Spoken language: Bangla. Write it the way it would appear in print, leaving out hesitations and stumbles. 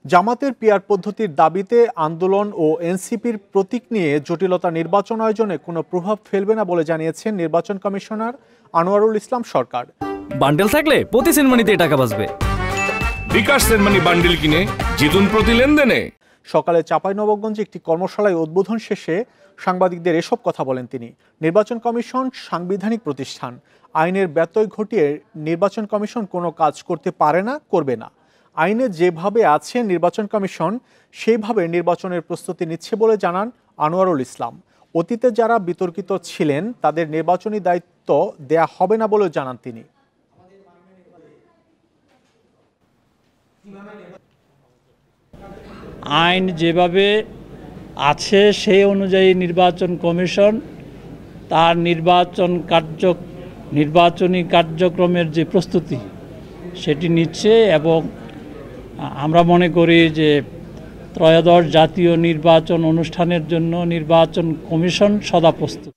জামাতের পিআর পদ্ধতির দাবিতে আন্দোলন ও এনসিপির প্রতীক নিয়ে জটিলতা নির্বাচন আয়োজনে কোনো প্রভাব ফেলবে না বলে জানিয়েছেন নির্বাচন কমিশনার আনোয়ারুল ইসলাম সরকার। বান্ডেল থাকলে প্রতি সেনমানিতে টাকা বাঁচবে। বিকাশ সেনমানি বান্ডেল কিনে জিতুন প্রতি লেনদেনে। সকালে চাঁপাইনবাবগঞ্জে একটি কর্মশালায় উদ্বোধন শেষে সাংবাদিকদের এসব কথা বলেন তিনি। নির্বাচন কমিশন সাংবিধানিক প্রতিষ্ঠান, আইনের ব্যত্যয় ঘটিয়ে নির্বাচন কমিশন কোনো কাজ করতে পারে না, করবে না। আইনে যেভাবে আছে নির্বাচন কমিশন সেইভাবে নির্বাচনের প্রস্তুতি নিচ্ছে বলে জানান আনোয়ারুল ইসলাম। অতীতে যারা বিতর্কিত ছিলেন তাদের নির্বাচনী দায়িত্ব দেয়া হবে না বলেও জানান তিনি। আইন যেভাবে আছে সেই অনুযায়ী নির্বাচন কমিশন তার নির্বাচনী কার্যক্রমের যে প্রস্তুতি সেটি নিচ্ছে এবং আমরা মনে করি যে ত্রয়োদশ জাতীয় নির্বাচন অনুষ্ঠানের জন্য নির্বাচন কমিশন সদা প্রস্তুত।